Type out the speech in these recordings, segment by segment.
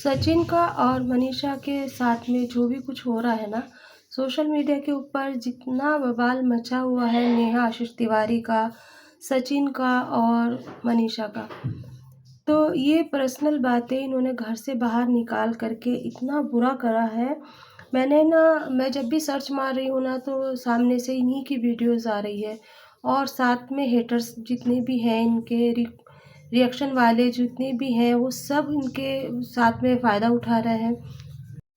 सचिन का और मनीषा के साथ में जो भी कुछ हो रहा है ना, सोशल मीडिया के ऊपर जितना बवाल मचा हुआ है नेहा आशीष तिवारी का, सचिन का और मनीषा का, तो ये पर्सनल बातें इन्होंने घर से बाहर निकाल करके इतना बुरा करा है। मैं जब भी सर्च मार रही हूँ ना, तो सामने से इन्हीं की वीडियोज़ आ रही है और साथ में हेटर्स जितने भी हैं, इनके रिएक्शन वाले जितने भी हैं, वो सब इनके साथ में फ़ायदा उठा रहे हैं।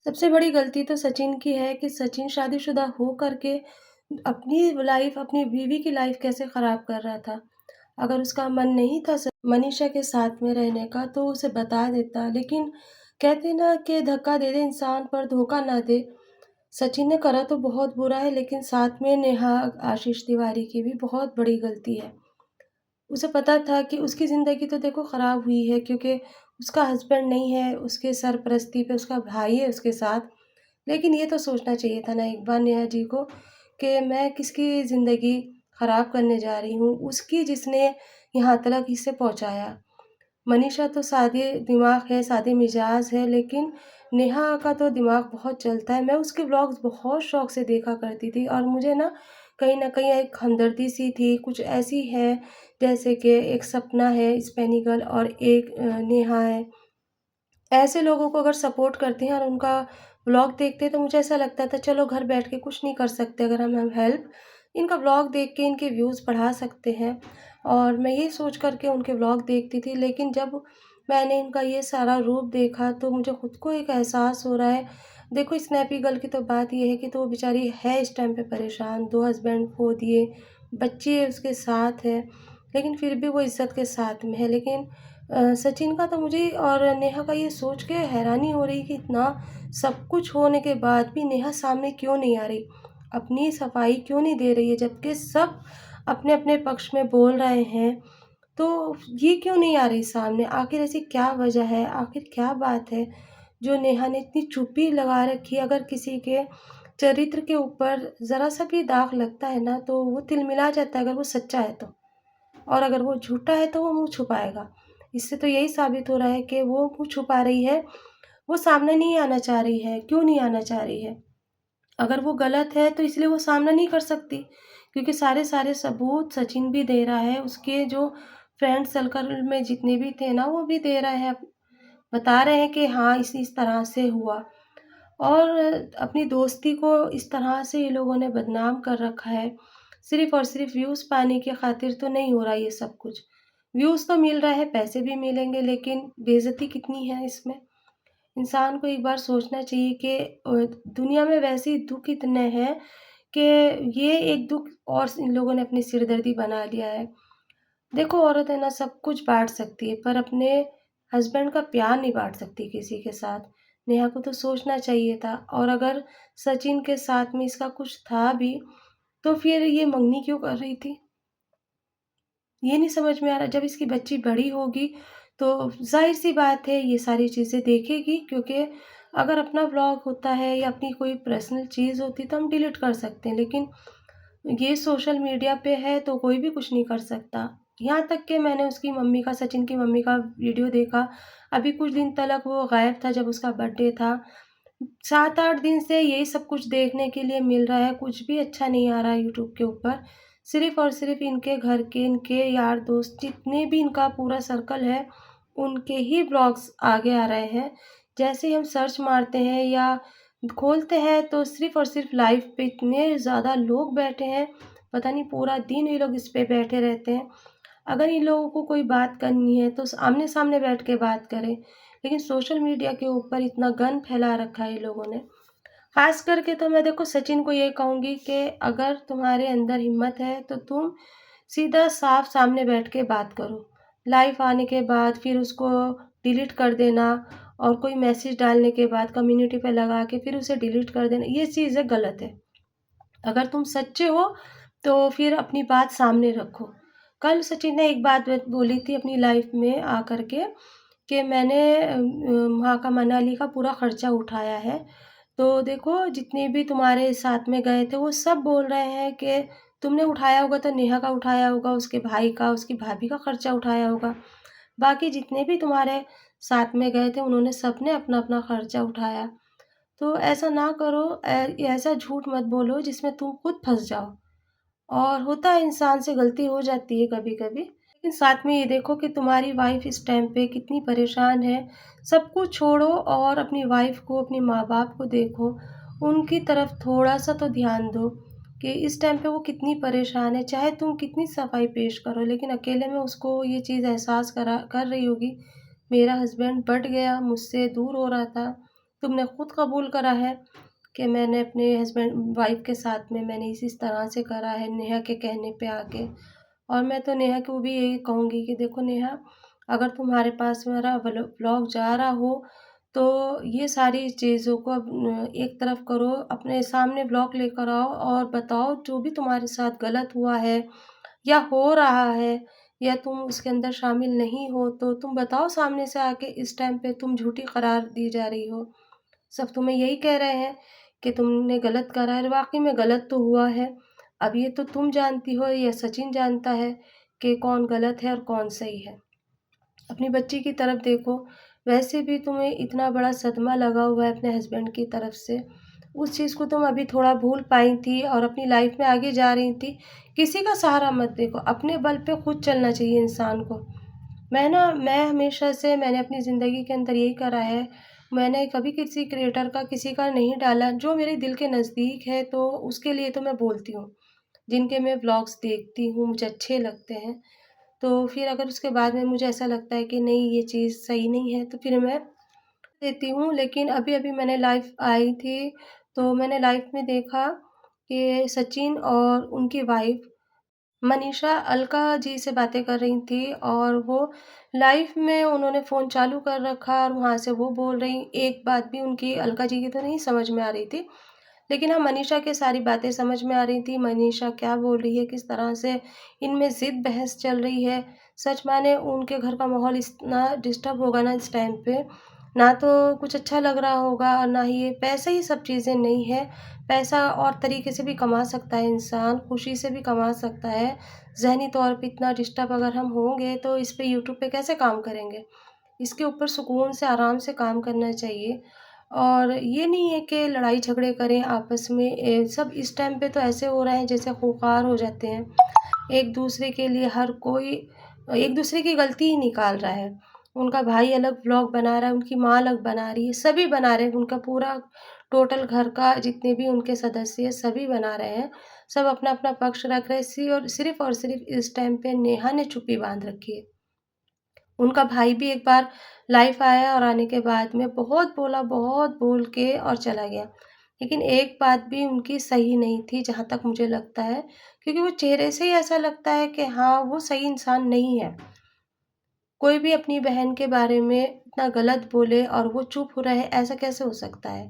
सबसे बड़ी गलती तो सचिन की है कि सचिन शादीशुदा हो करके अपनी लाइफ़, अपनी बीवी की लाइफ़ कैसे ख़राब कर रहा था। अगर उसका मन नहीं था मनीषा के साथ में रहने का, तो उसे बता देता। लेकिन कहते ना कि धक्का दे दे इंसान पर धोखा ना दे। सचिन ने करा तो बहुत बुरा है, लेकिन साथ में नेहा आशीष तिवारी की भी बहुत बड़ी गलती है। उसे पता था कि उसकी ज़िंदगी तो देखो ख़राब हुई है, क्योंकि उसका हस्बैंड नहीं है, उसके सरपरस्ती पे उसका भाई है उसके साथ। लेकिन ये तो सोचना चाहिए था ना एक बार नेहा जी को कि मैं किसकी ज़िंदगी ख़राब करने जा रही हूँ, उसकी जिसने यहाँ तक इसे पहुँचाया। मनीषा तो सादे दिमाग है, सादे मिजाज है, लेकिन नेहा का तो दिमाग बहुत चलता है। मैं उसके व्लॉग्स बहुत शौक से देखा करती थी और मुझे ना कहीं न कहीं एक हमदर्दी सी थी। कुछ ऐसी है जैसे कि एक सपना है स्पेनी गर्ल और एक नेहा है। ऐसे लोगों को अगर सपोर्ट करते हैं और उनका व्लॉग देखते हैं, तो मुझे ऐसा लगता था चलो घर बैठ के कुछ नहीं कर सकते, अगर हम हेल्प इनका व्लॉग देख के इनके व्यूज़ बढ़ा सकते हैं। और मैं ये सोच कर के उनके व्लॉग देखती थी, लेकिन जब मैंने इनका ये सारा रूप देखा तो मुझे खुद को एक एहसास हो रहा है। देखो स्नैपी गर्ल की तो बात ये है कि तो वो बेचारी है इस टाइम पे परेशान, 2 हस्बैंड खो दिए, बच्चे उसके साथ हैं, लेकिन फिर भी वो इज़्ज़त के साथ में है। लेकिन सचिन का तो मुझे और नेहा का ये सोच के हैरानी हो रही कि इतना सब कुछ होने के बाद भी नेहा सामने क्यों नहीं आ रही, अपनी सफाई क्यों नहीं दे रही है, जबकि सब अपने-अपने पक्ष में बोल रहे हैं। तो ये क्यों नहीं आ रही सामने? आखिर ऐसी क्या वजह है? आखिर क्या बात है, जो नेहा ने इतनी चुप्पी लगा रखी है? अगर किसी के चरित्र के ऊपर ज़रा-सा भी दाग लगता है ना, तो वो तिलमिला जाता है अगर वो सच्चा है तो। और अगर वो झूठा है तो वो मुँह छुपाएगा। इससे तो यही साबित हो रहा है कि वो मुँह छुपा रही है, वो सामने नहीं आना चाह रही है। क्यों नहीं आना चाह रही है? अगर वो गलत है तो इसलिए वो सामना नहीं कर सकती, क्योंकि सारे-सारे सबूत सचिन भी दे रहा है, उसके जो फ्रेंड सर्कल में जितने भी थे ना, वो भी दे रहे हैं, बता रहे हैं कि हाँ, इस तरह से हुआ। और अपनी दोस्ती को इस तरह से ये लोगों ने बदनाम कर रखा है, सिर्फ़ और सिर्फ़ व्यूज़ पाने की खातिर तो नहीं हो रहा ये सब कुछ। व्यूज़ तो मिल रहा है, पैसे भी मिलेंगे, लेकिन बेइज़्ज़ती कितनी है इसमें? इंसान को एक बार सोचना चाहिए कि दुनिया में वैसे ही दुःख इतने हैं कि ये एक दुःख और इन लोगों ने अपनी सिरदर्दी बना लिया है। देखो औरत है ना सब कुछ बाँट सकती है, पर अपने हस्बैंड का प्यार नहीं बाँट सकती किसी के साथ। नेहा को तो सोचना चाहिए था। और अगर सचिन के साथ में इसका कुछ था भी, तो फिर ये मंगनी क्यों कर रही थी? ये नहीं समझ में आ रहा। जब इसकी बच्ची बड़ी होगी, तो ज़ाहिर-सी बात है ये सारी चीज़ें देखेगी, क्योंकि अगर अपना व्लॉग होता है या अपनी कोई पर्सनल चीज़ होती तो हम डिलीट कर सकते हैं, लेकिन ये सोशल मीडिया पे है तो कोई भी कुछ नहीं कर सकता। यहाँ तक कि मैंने उसकी मम्मी का, सचिन की मम्मी का वीडियो देखा, अभी कुछ दिन तक वो गायब था जब उसका बर्थडे था। 7-8 दिन से यही सब कुछ देखने के लिए मिल रहा है, कुछ भी अच्छा नहीं आ रहा है यूट्यूब के ऊपर। सिर्फ़ और सिर्फ़ इनके घर के, इनके यार दोस्त जितने भी इनका पूरा सर्कल है, उनके ही ब्लॉग्स आगे आ रहे हैं। जैसे ही हम सर्च मारते हैं या खोलते हैं, तो सिर्फ़ और सिर्फ़ लाइव पे इतने ज़्यादा लोग बैठे हैं, पता नहीं पूरा दिन ये लोग इस पे बैठे रहते हैं। अगर इन लोगों को कोई बात करनी है तो आमने-सामने बैठ के बात करें, लेकिन सोशल मीडिया के ऊपर इतना गंद फैला रखा है ये लोगों ने। ख़ास करके तो मैं देखो सचिन को ये कहूँगी कि अगर तुम्हारे अंदर हिम्मत है तो तुम सीधा साफ सामने बैठ के बात करो। लाइव आने के बाद फिर उसको डिलीट कर देना और कोई मैसेज डालने के बाद कम्युनिटी पे लगा के फिर उसे डिलीट कर देना, ये चीज़ें गलत है। अगर तुम सच्चे हो तो फिर अपनी बात सामने रखो। कल सचिन ने एक बात बोली थी अपनी लाइफ में आकर के कि मैंने वहाँ का मनाली का पूरा खर्चा उठाया है। तो देखो जितने भी तुम्हारे साथ में गए थे वो सब बोल रहे हैं कि तुमने उठाया होगा तो नेहा का उठाया होगा, उसके भाई का, उसकी भाभी का खर्चा उठाया होगा। बाकी जितने भी तुम्हारे साथ में गए थे, उन्होंने सबने अपना-अपना खर्चा उठाया। तो ऐसा ना करो, ऐसा झूठ मत बोलो जिसमें तुम खुद फँस जाओ। और होता है, इंसान से गलती हो जाती है कभी-कभी। लेकिन साथ में ये देखो कि तुम्हारी वाइफ़ इस टाइम पे कितनी परेशान है। सब कुछ छोड़ो और अपनी वाइफ़ को, अपने माँ-बाप को देखो। उनकी तरफ थोड़ा-सा तो ध्यान दो कि इस टाइम पे वो कितनी परेशान है। चाहे तुम कितनी सफाई पेश करो, लेकिन अकेले में उसको ये चीज़ एहसास कर रही होगी, मेरा हस्बैंड बढ़ गया, मुझसे दूर हो रहा था। तुमने खुद कबूल करा है कि मैंने अपने हस्बैंड वाइफ़ के साथ में मैंने इस तरह से करा है, नेहा के कहने पे आके। और मैं तो नेहा को भी यही कहूँगी कि देखो नेहा, अगर तुम्हारे पास मेरा व्लॉग जा रहा हो, तो ये सारी चीज़ों को अब एक तरफ करो, अपने सामने व्लॉग लेकर आओ और बताओ जो भी तुम्हारे साथ गलत हुआ है या हो रहा है, या तुम उसके अंदर शामिल नहीं हो, तो तुम बताओ सामने से आके। इस टाइम पे तुम झूठी करार दी जा रही हो। सब तुम्हें यही कह रहे हैं कि तुमने गलत करा है, वाक़ई में गलत तो हुआ है। अब ये तो तुम जानती हो या सचिन जानता है कि कौन गलत है और कौन सही है। अपनी बच्ची की तरफ देखो, वैसे भी तुम्हें इतना बड़ा सदमा लगा हुआ है अपने हस्बैंड की तरफ से। उस चीज़ को तुम अभी थोड़ा भूल पाई थी और अपनी लाइफ़ में आगे जा रही थी। किसी का सहारा मत देखो, अपने बल पे खुद चलना चाहिए इंसान को। मैं हमेशा से मैंने अपनी ज़िंदगी के अंदर यही करा है, मैंने कभी किसी क्रिएटर का, किसी का नहीं डाला। जो मेरे दिल के नज़दीक है तो उसके लिए तो मैं बोलती हूँ, जिनके मैं व्लॉग्स देखती हूँ, मुझे अच्छे लगते हैं। तो फिर अगर उसके बाद में मुझे ऐसा लगता है कि नहीं ये चीज़ सही नहीं है, तो फिर मैं देती हूँ। लेकिन अभी-अभी मैंने लाइव आई थी, तो मैंने लाइव में देखा कि सचिन और उनकी वाइफ़ मनीषा अलका जी से बातें कर रही थी, और वो लाइव में उन्होंने फ़ोन चालू कर रखा और वहाँ से वो बोल रही। एक बात भी उनकी अलका जी की तो नहीं समझ में आ रही थी, लेकिन हाँ, मनीषा की सारी बातें समझ में आ रही थी। मनीषा क्या बोल रही है, किस तरह से इनमें ज़िद बहस चल रही है। सच माने उनके घर का माहौल इतना डिस्टर्ब होगा ना इस टाइम पे, ना तो कुछ अच्छा लग रहा होगा और ना ही ये पैसे ही सब चीज़ें नहीं है। पैसा और तरीके से भी कमा सकता है इंसान, खुशी से भी कमा सकता है। ज़हनी तौर पे इतना डिस्टर्ब अगर हम होंगे तो इस पे यूट्यूब पे कैसे काम करेंगे? इसके ऊपर सुकून से, आराम से काम करना चाहिए। और ये नहीं है कि लड़ाई झगड़े करें आपस में। सब इस टाइम पे तो ऐसे हो रहे हैं जैसे खूंखार हो जाते हैं। एक-दूसरे के लिए हर कोई एक-दूसरे की गलती ही निकाल रहा है। उनका भाई अलग व्लॉग बना रहा है, उनकी माँ अलग बना रही है, सभी बना रहे हैं। उनका पूरा टोटल घर का जितने भी उनके सदस्य हैं, सभी बना रहे हैं। सब अपना-अपना पक्ष रख रहे हैं। सिर्फ़ और सिर्फ़ इस टाइम पे नेहा ने चुप्पी बाँध रखी है। उनका भाई भी एक बार लाइव आया और आने के बाद में बहुत बोला, बहुत बोल के और चला गया। लेकिन एक बात भी उनकी सही नहीं थी जहाँ तक मुझे लगता है, क्योंकि वो चेहरे से ही ऐसा लगता है कि हाँ, वो सही इंसान नहीं है। कोई भी अपनी बहन के बारे में इतना गलत बोले और वो चुप हो रहे, ऐसा कैसे हो सकता है?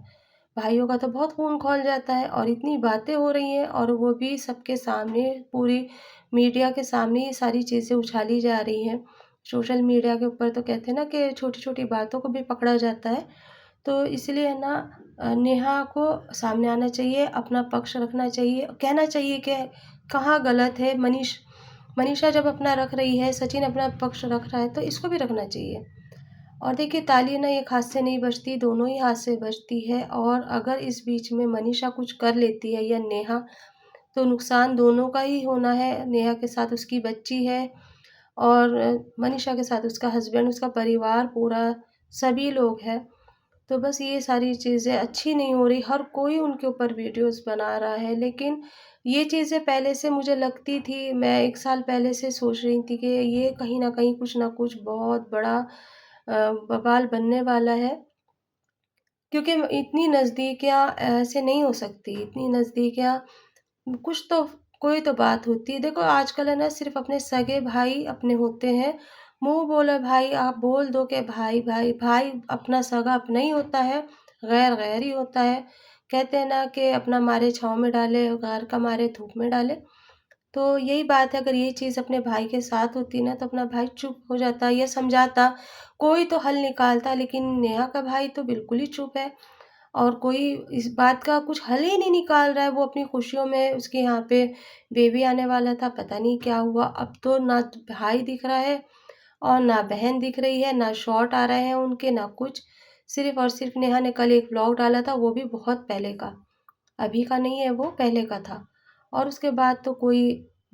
भाइयों का तो बहुत खून खौल जाता है, और इतनी बातें हो रही हैं और वो भी सबके सामने, पूरी मीडिया के सामने ये सारी चीज़ें उछाली जा रही हैं। सोशल मीडिया के ऊपर तो कहते हैं ना कि छोटी-छोटी बातों को भी पकड़ा जाता है। तो इसलिए है ना, नेहा को सामने आना चाहिए, अपना पक्ष रखना चाहिए, कहना चाहिए कि कहाँ गलत है। मनीषा जब अपना रख रही है, सचिन अपना पक्ष रख रहा है, तो इसको भी रखना चाहिए। और देखिए, ताली ना एक हाथ से नहीं बजती, दोनों ही हाथ से बजती है। और अगर इस बीच में मनीषा कुछ कर लेती है या नेहा, तो नुकसान दोनों का ही होना है। नेहा के साथ उसकी बच्ची है, और मनीषा के साथ उसका हस्बैंड, उसका परिवार पूरा, सभी लोग हैं। तो बस ये सारी चीज़ें अच्छी नहीं हो रही। हर कोई उनके ऊपर वीडियोज़ बना रहा है, लेकिन ये चीज़ें पहले से मुझे लगती थी। मैं 1 साल पहले से सोच रही थी कि ये कहीं न कहीं कुछ न कुछ बहुत बड़ा बवाल बनने वाला है। क्योंकि इतनी नज़दीकियाँ ऐसे नहीं हो सकती, इतनी नज़दीकियाँ, कुछ तो, कोई तो बात होती है। देखो आजकल है ना, सिर्फ़ अपने सगे भाई अपने होते हैं। मुँह बोला भाई, आप बोल दो कि भाई, भाई, भाई अपना सगा अपना ही होता है, गैर गैर ही होता है। कहते हैं ना कि अपना मारे छाँव में डाले, गैर का मारे धूप में डाले। तो यही बात है, अगर ये चीज़ अपने भाई के साथ होती ना, तो अपना भाई चुप हो जाता या समझाता, कोई तो हल निकालता। लेकिन नेहा का भाई तो बिल्कुल ही चुप है, और कोई इस बात का कुछ हल ही नहीं निकाल रहा है। वो अपनी खुशियों में, उसके यहाँ पे बेबी आने वाला था, पता नहीं क्या हुआ। अब तो ना तो भाई दिख रहा है और ना बहन दिख रही है, ना शॉर्ट आ रहे हैं उनके, ना कुछ। सिर्फ़ और सिर्फ़ नेहा ने कल एक व्लॉग डाला था, वो भी बहुत पहले का। अभी का नहीं है वो, पहले का था। और उसके बाद तो कोई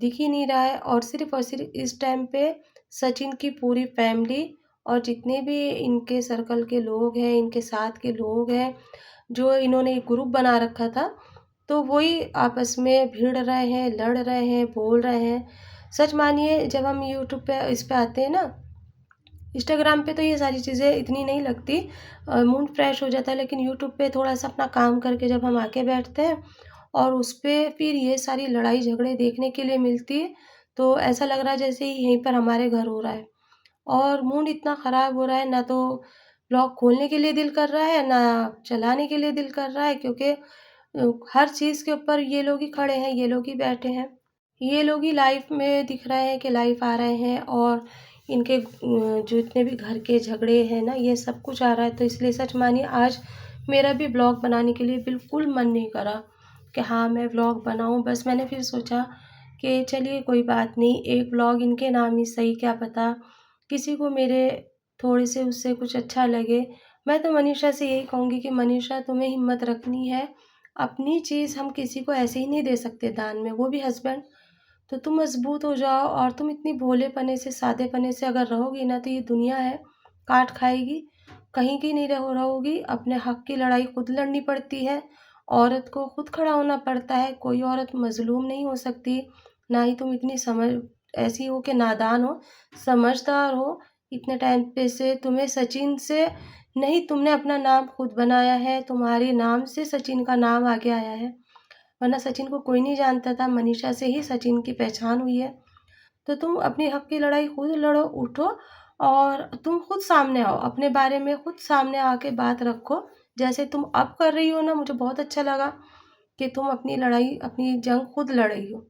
दिख ही नहीं रहा है और सिर्फ़ इस टाइम पे सचिन की पूरी फैमिली और जितने भी इनके सर्कल के लोग हैं, इनके साथ के लोग हैं, जो इन्होंने एक ग्रुप बना रखा था, तो वही आपस में भिड़ रहे हैं, लड़ रहे हैं, बोल रहे हैं। सच मानिए जब हम यूट्यूब पे इस पे आते हैं ना, इंस्टाग्राम पे तो ये सारी चीज़ें इतनी नहीं लगती, मूड फ्रेश हो जाता है, लेकिन यूट्यूब पे थोड़ा-सा अपना काम करके जब हम आके बैठते हैं और उस पे फिर ये सारी लड़ाई झगड़े देखने के लिए मिलती है, तो ऐसा लग रहा है जैसे ही यहीं पर हमारे घर हो रहा है। और मूड इतना ख़राब हो रहा है, ना तो ब्लॉग खोलने के लिए दिल कर रहा है, ना चलाने के लिए दिल कर रहा है, क्योंकि हर चीज़ के ऊपर ये लोग ही खड़े हैं, ये लोग ही बैठे हैं। ये लोग ही लाइफ़ में दिख रहे हैं कि लाइफ़ आ रहे हैं और इनके जितने भी घर के झगड़े हैं ना, ये सब कुछ आ रहा है। तो इसलिए सच मानिए आज मेरा भी ब्लॉग बनाने के लिए बिल्कुल मन नहीं करा कि हाँ, मैं व्लॉग बनाऊँ। बस मैंने फिर सोचा कि चलिए कोई बात नहीं, एक व्लॉग इनके नाम ही सही, क्या पता किसी को मेरे थोड़े से उससे कुछ अच्छा लगे। मैं तो मनीषा से यही कहूँगी कि मनीषा तुम्हें हिम्मत रखनी है, अपनी चीज़ हम किसी को ऐसे ही नहीं दे सकते दान में, वो भी हस्बैंड। तो तुम मज़बूत हो जाओ और तुम इतनी भोलेपने से, सादेपने से अगर रहोगी ना, तो ये दुनिया है, काट खाएगी, कहीं की नहीं रहोगी। अपने हक़ की लड़ाई खुद लड़नी पड़ती है, औरत को खुद खड़ा होना पड़ता है, कोई औरत मज़लूम नहीं हो सकती। ना ही तुम इतनी ऐसी हो कि नादान हो, समझदार हो। इतने टाइम पे से तुम्हें सचिन से नहीं, तुमने अपना नाम खुद बनाया है, तुम्हारे नाम से सचिन का नाम आगे आया है। वरना सचिन को कोई नहीं जानता था, मनीषा से ही सचिन की पहचान हुई है। तो तुम अपने हक़ की लड़ाई खुद लड़ो, उठो और तुम खुद सामने आओ, अपने बारे में खुद सामने आके बात रखो। जैसे तुम अब कर रही हो ना, मुझे बहुत अच्छा लगा कि तुम अपनी लड़ाई, अपनी जंग खुद लड़ रही हो।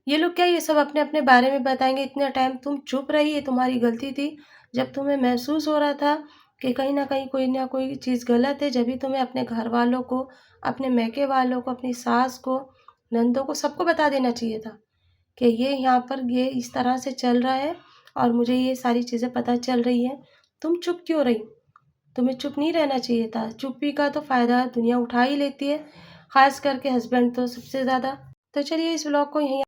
ये लोग क्या ये सब अपने-अपने बारे में बताएँगे, इतना टाइम तुम चुप रही, ये तुम्हारी गलती थी। जब तुम्हें महसूस हो रहा था कि कहीं न कहीं कोई न कोई चीज़ गलत है, जभी तुम्हें अपने घरवालों को, अपने मायके वालों को, अपनी सास को, नंदों को, सबको बता देना चाहिए था कि ये यहाँ पर ये इस तरह से चल रहा है और मुझे ये सारी चीज़ें पता चल रही हैं। तुम चुप क्यों रही? तुम्हें चुप नहीं रहना चाहिए था। चुप्पी का तो फ़ायदा दुनिया उठा ही लेती है, ख़ास करके हस्बैंड तो सबसे ज़्यादा। तो चलिए इस व्लॉग को यहीं